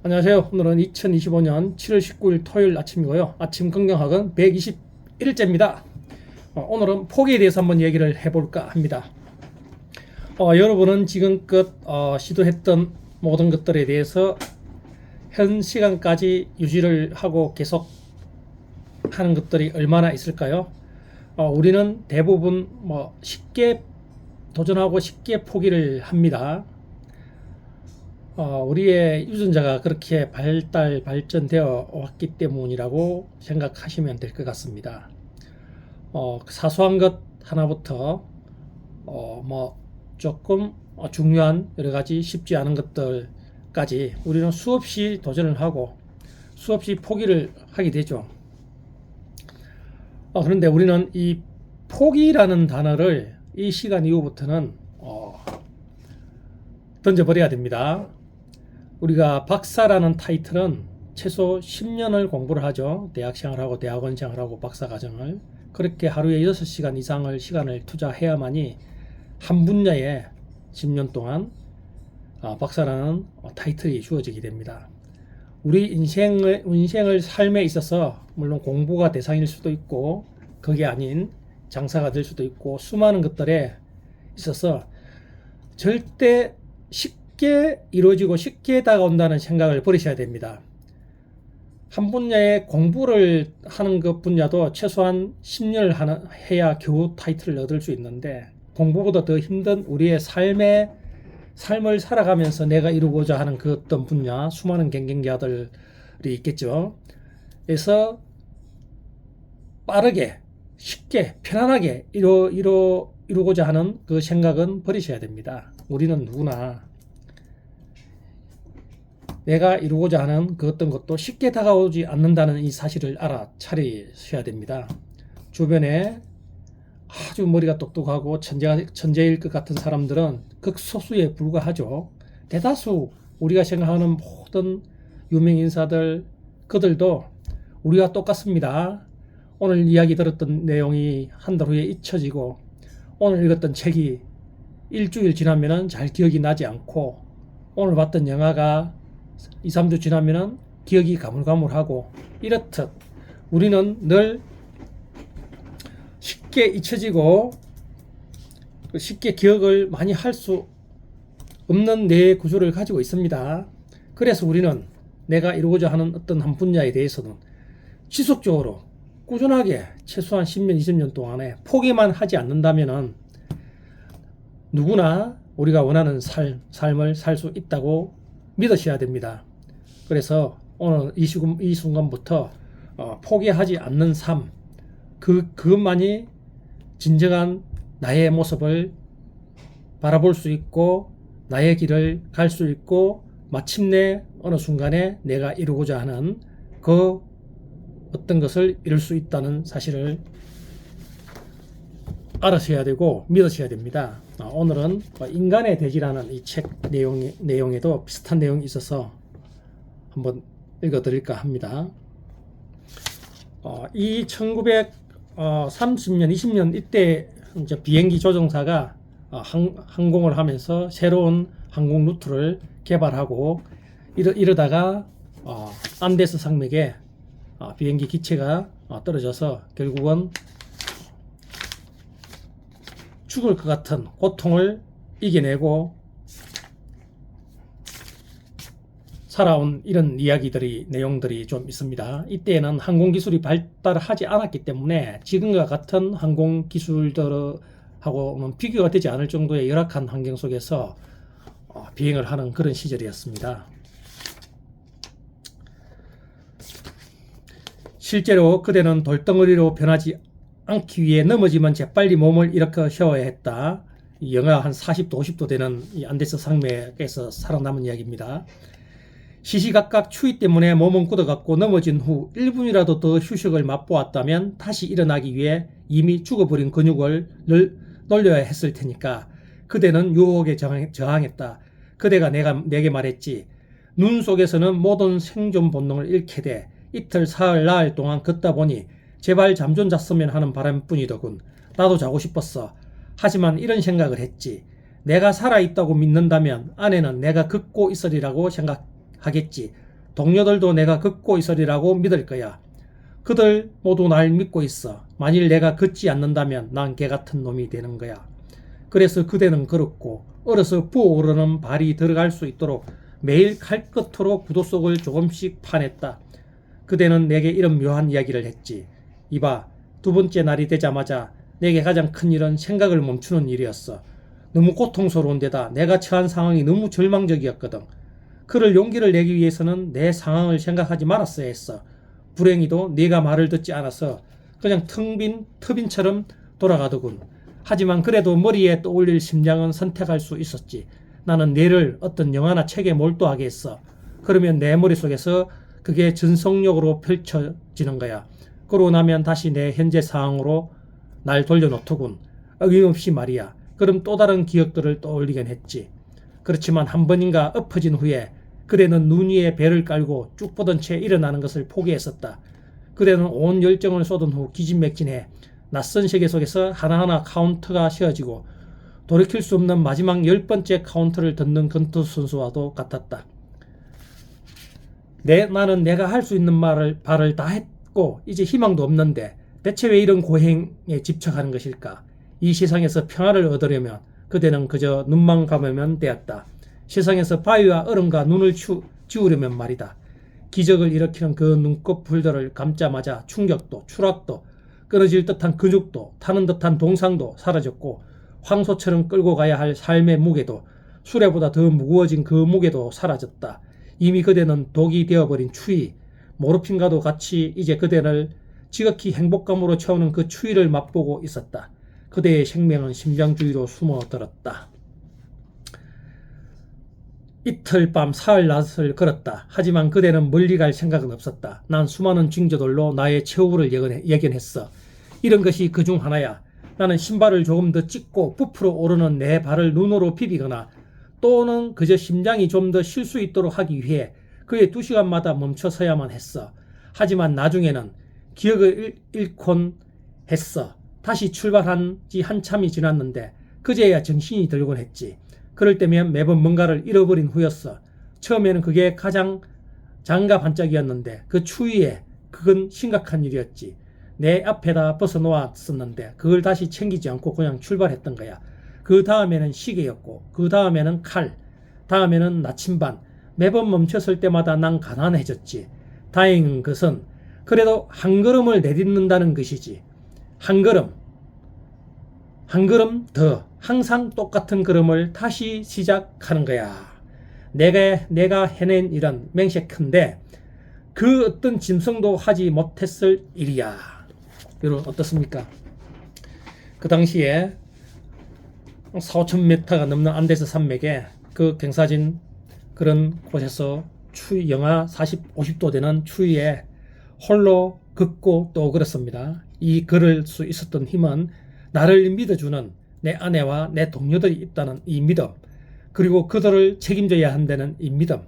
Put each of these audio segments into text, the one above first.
안녕하세요. 오늘은 2025년 7월 19일 토요일 아침이고요. 아침 건강학은 121일째입니다. 오늘은 포기에 대해서 한번 얘기를 해볼까 합니다. 여러분은 지금껏 시도했던 모든 것들에 대해서 현 시간까지 유지를 하고 계속 하는 것들이 얼마나 있을까요? 우리는 대부분 쉽게 도전하고 쉽게 포기를 합니다. 우리의 유전자가 그렇게 발전되어 왔기 때문이라고 생각하시면 될 것 같습니다. 사소한 것 하나부터 조금 중요한 여러 가지 쉽지 않은 것들까지 우리는 수없이 도전을 하고 수없이 포기를 하게 되죠. 그런데 우리는 이 포기라는 단어를 이 시간 이후부터는 던져버려야 됩니다. 우리가 박사라는 타이틀은 최소 10년을 공부를 하죠. 대학 생활하고 대학원 생활하고 박사 과정을. 그렇게 하루에 6시간 이상을 시간을 투자해야만이 한 분야에 10년 동안 박사라는 타이틀이 주어지게 됩니다. 우리 인생을 삶에 있어서 물론 공부가 대상일 수도 있고 그게 아닌 장사가 될 수도 있고 수많은 것들에 있어서 절대 쉽게 이루어지고 쉽게 다가온다는 생각을 버리셔야 됩니다. 한 분야에 공부를 하는 것 분야도 최소한 10년을 해야 겨우 타이틀을 얻을 수 있는데 공부보다 더 힘든 우리의 삶을 살아가면서 내가 이루고자 하는 그 어떤 분야 수많은 경쟁자들이 있겠죠. 그래서 빠르게 쉽게 편안하게 이루고자 하는 그 생각은 버리셔야 됩니다. 우리는 누구나 내가 이루고자 하는 그 어떤 것도 쉽게 다가오지 않는다는 이 사실을 알아차리셔야 됩니다. 주변에 아주 머리가 똑똑하고 천재일 것 같은 사람들은 극소수에 불과하죠. 대다수 우리가 생각하는 모든 유명 인사들 그들도 우리와 똑같습니다. 오늘 이야기 들었던 내용이 한 달 후에 잊혀지고 오늘 읽었던 책이 일주일 지나면은 잘 기억이 나지 않고 오늘 봤던 영화가 2, 3주 지나면은 기억이 가물가물하고 이렇듯 우리는 늘 쉽게 잊혀지고 쉽게 기억을 많이 할 수 없는 뇌 구조를 가지고 있습니다. 그래서 우리는 내가 이루고자 하는 어떤 한 분야에 대해서는 지속적으로 꾸준하게 최소한 10년, 20년 동안에 포기만 하지 않는다면은 누구나 우리가 원하는 삶을 살 수 있다고 믿으셔야 됩니다. 그래서 오늘 이 순간부터 포기하지 않는 삶, 그것만이 진정한 나의 모습을 바라볼 수 있고 나의 길을 갈 수 있고 마침내 어느 순간에 내가 이루고자 하는 그 어떤 것을 이룰 수 있다는 사실을 알아셔야 되고 믿으셔야 됩니다. 오늘은 인간의 대지라는 이 책 내용에도 비슷한 내용이 있어서 한번 읽어드릴까 합니다. 이 1930년, 20년 이때 이제 비행기 조종사가 항공을 하면서 새로운 항공 루트를 개발하고 이러다가 안데스 산맥에 비행기 기체가 떨어져서 결국은 죽을 것 같은 고통을 이겨내고 살아온 이런 내용들이 좀 있습니다. 이때는 항공기술이 발달하지 않았기 때문에 지금과 같은 항공기술들하고는 비교가 되지 않을 정도의 열악한 환경 속에서 비행을 하는 그런 시절이었습니다. 실제로 그대는 돌덩어리로 변하지 않기 위해 넘어지면 재빨리 몸을 일으켜 세워야 했다. 영하 한 40도, 50도 되는 이 안데스 산맥에서 살아남은 이야기입니다. 시시각각 추위 때문에 몸은 굳어갔고 넘어진 후 1분이라도 더 휴식을 맛보았다면 다시 일어나기 위해 이미 죽어버린 근육을 놀려야 했을 테니까 그대는 유혹에 저항했다. 그대가 내게 말했지. 눈 속에서는 모든 생존 본능을 잃게 돼 이틀, 사흘, 나흘 동안 걷다 보니 제발 잠 좀 잤으면 하는 바람뿐이더군. 나도 자고 싶었어. 하지만 이런 생각을 했지. 내가 살아있다고 믿는다면 아내는 내가 걷고 있으리라고 생각하겠지. 동료들도 내가 걷고 있으리라고 믿을 거야. 그들 모두 날 믿고 있어. 만일 내가 걷지 않는다면 난 개같은 놈이 되는 거야. 그래서 그대는 걸었고 얼어서 부어오르는 발이 들어갈 수 있도록 매일 칼끝으로 구두 속을 조금씩 파냈다. 그대는 내게 이런 묘한 이야기를 했지. 이봐, 두 번째 날이 되자마자 내게 가장 큰 일은 생각을 멈추는 일이었어. 너무 고통스러운 데다 내가 처한 상황이 너무 절망적이었거든. 그럴 용기를 내기 위해서는 내 상황을 생각하지 말았어야 했어. 불행히도 네가 말을 듣지 않아서 그냥 텅 빈 터빈처럼 돌아가더군. 하지만 그래도 머리에 떠올릴 심장은 선택할 수 있었지. 나는 뇌를 어떤 영화나 책에 몰두하게 했어. 그러면 내 머릿속에서 그게 전속력으로 펼쳐지는 거야. 그러고 나면 다시 내 현재 상황으로 날 돌려놓더군. 어김없이 말이야. 그럼 또 다른 기억들을 떠올리긴 했지. 그렇지만 한 번인가 엎어진 후에 그대는 눈 위에 배를 깔고 쭉 뻗은 채 일어나는 것을 포기했었다. 그대는 온 열정을 쏟은 후 기진맥진해 낯선 세계 속에서 하나하나 카운터가 세워지고 돌이킬 수 없는 마지막 10번째 카운터를 걷는 권투 선수와도 같았다. 나는 내가 할 수 있는 발을 다 했고 이제 희망도 없는데 대체 왜 이런 고행에 집착하는 것일까? 이 세상에서 평화를 얻으려면 그대는 그저 눈만 감으면 되었다. 세상에서 바위와 얼음과 눈을 지우려면 말이다. 기적을 일으키는 그 눈꺼풀들을 감자마자 충격도 추락도 끊어질 듯한 근육도 타는 듯한 동상도 사라졌고 황소처럼 끌고 가야 할 삶의 무게도 수레보다 더 무거워진 그 무게도 사라졌다. 이미 그대는 독이 되어버린 추위, 모르핀과도 같이 이제 그대를 지극히 행복감으로 채우는 그 추위를 맛보고 있었다. 그대의 생명은 심장주위로 숨어들었다. 이틀 밤 사흘 낮을 걸었다. 하지만 그대는 멀리 갈 생각은 없었다. 난 수많은 징조들로 나의 최후를 예견했어. 이런 것이 그중 하나야. 나는 신발을 조금 더 찢고 부풀어 오르는 내 발을 눈으로 비비거나 또는 그저 심장이 좀 더 쉴 수 있도록 하기 위해 그의 2시간마다 멈춰서야만 했어. 하지만 나중에는 기억을 잃곤 했어. 다시 출발한 지 한참이 지났는데 그제야 정신이 들곤 했지. 그럴 때면 매번 뭔가를 잃어버린 후였어. 처음에는 그게 가장 장가반짝이었는데 그 추위에 그건 심각한 일이었지. 내 앞에다 벗어놓았었는데 그걸 다시 챙기지 않고 그냥 출발했던 거야. 그 다음에는 시계였고 그 다음에는 칼, 다음에는 나침반. 매번 멈췄을 때마다 난 가난해졌지. 다행인 것은 그래도 한 걸음을 내딛는다는 것이지. 한 걸음 더 항상 똑같은 걸음을 다시 시작하는 거야. 내가 해낸 일은 맹세컨대 그 어떤 짐승도 하지 못했을 일이야. 여러분 어떻습니까? 그 당시에 4,500m가 넘는 안데스 산맥에 그 경사진 그런 곳에서 추위 영하 40, 50도 되는 추위에 홀로 걷고 또 걸었습니다. 이 걸을 수 있었던 힘은 나를 믿어주는 내 아내와 내 동료들이 있다는 이 믿음, 그리고 그들을 책임져야 한다는 이 믿음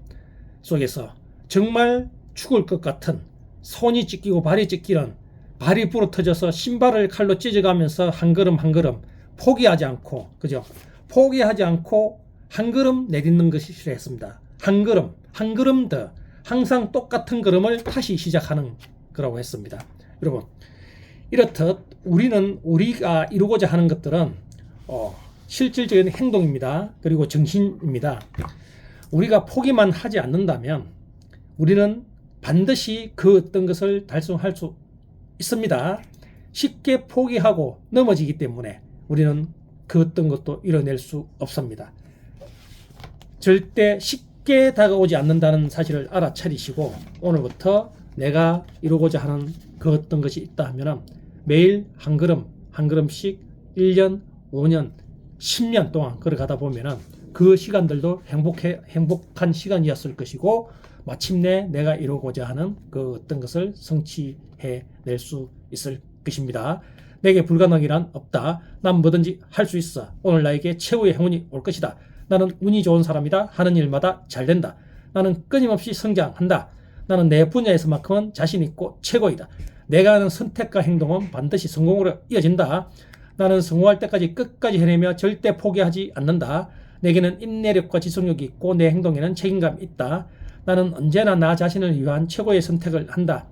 속에서 정말 죽을 것 같은 손이 찢기고 발이 찢기는 발이 부러터져서 신발을 칼로 찢어가면서 한 걸음 한 걸음 포기하지 않고 포기하지 않고 한 걸음 내딛는 것이 필요했습니다. 한 걸음 더 항상 똑같은 걸음을 다시 시작하는 거라고 했습니다. 여러분 이렇듯 우리가 이루고자 하는 것들은 실질적인 행동입니다. 그리고 정신입니다. 우리가 포기만 하지 않는다면 우리는 반드시 그 어떤 것을 달성할 수 있습니다. 쉽게 포기하고 넘어지기 때문에 우리는 그 어떤 것도 이뤄낼 수 없습니다. 절대 쉽게 다가오지 않는다는 사실을 알아차리시고 오늘부터 내가 이루고자 하는 그 어떤 것이 있다 하면 매일 한 걸음 한 걸음씩 1년, 5년, 10년 동안 걸어가다 보면 그 시간들도 행복한 시간이었을 것이고 마침내 내가 이루고자 하는 그 어떤 것을 성취해낼 수 있을 것입니다. 내게 불가능한 일은 없다. 난 뭐든지 할 수 있어. 오늘 나에게 최후의 행운이 올 것이다. 나는 운이 좋은 사람이다. 하는 일마다 잘 된다. 나는 끊임없이 성장한다. 나는 내 분야에서만큼은 자신 있고 최고이다. 내가 하는 선택과 행동은 반드시 성공으로 이어진다. 나는 성공할 때까지 끝까지 해내며 절대 포기하지 않는다. 내게는 인내력과 지속력이 있고 내 행동에는 책임감이 있다. 나는 언제나 나 자신을 위한 최고의 선택을 한다.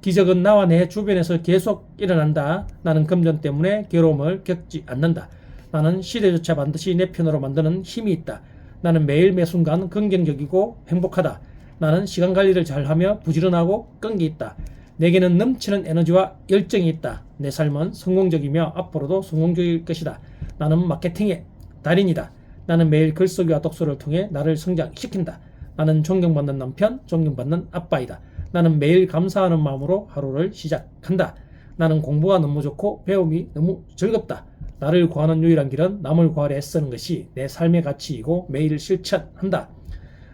기적은 나와 내 주변에서 계속 일어난다. 나는 금전 때문에 괴로움을 겪지 않는다. 나는 시대조차 반드시 내 편으로 만드는 힘이 있다. 나는 매일 매 순간 긍정적이고 행복하다. 나는 시간 관리를 잘하며 부지런하고 끈기 있다. 내게는 넘치는 에너지와 열정이 있다. 내 삶은 성공적이며 앞으로도 성공적일 것이다. 나는 마케팅의 달인이다. 나는 매일 글쓰기와 독서를 통해 나를 성장시킨다. 나는 존경받는 남편, 존경받는 아빠이다. 나는 매일 감사하는 마음으로 하루를 시작한다. 나는 공부가 너무 좋고 배움이 너무 즐겁다. 나를 구하는 유일한 길은 남을 구하려 애쓰는 것이 내 삶의 가치이고 매일 실천한다.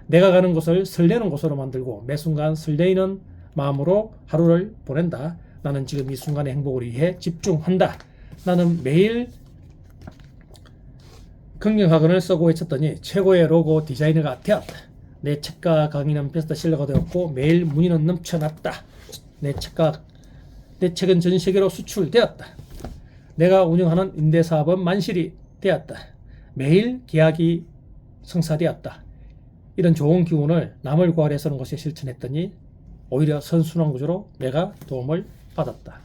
내가 가는 곳을 설레는 곳으로 만들고 매 순간 설레이는 마음으로 하루를 보낸다. 나는 지금 이 순간의 행복을 위해 집중한다. 나는 매일 긍정학원을 쓰고 외쳤더니 최고의 로고 디자이너가 되었다. 내 책과 강의는 베스트셀러가 되었고 매일 문의는 넘쳐났다. 내 책은 전 세계로 수출되었다. 내가 운영하는 임대사업은 만실이 되었다. 매일 계약이 성사되었다. 이런 좋은 기운을 남을 구하려 쓰는 것에 실천했더니 오히려 선순환 구조로 내가 도움을 받았다.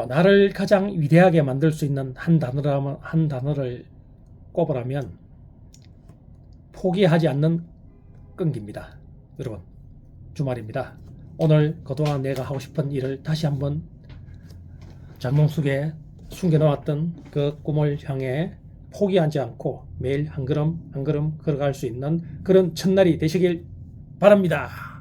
나를 가장 위대하게 만들 수 있는 한 단어를 꼽으라면 포기하지 않는 끈기입니다. 여러분, 주말입니다. 오늘 그동안 내가 하고 싶은 일을 다시 한번 장롱 속에 숨겨놓았던 그 꿈을 향해 포기하지 않고 매일 한 걸음 한 걸음 걸어갈 수 있는 그런 첫날이 되시길 바랍니다.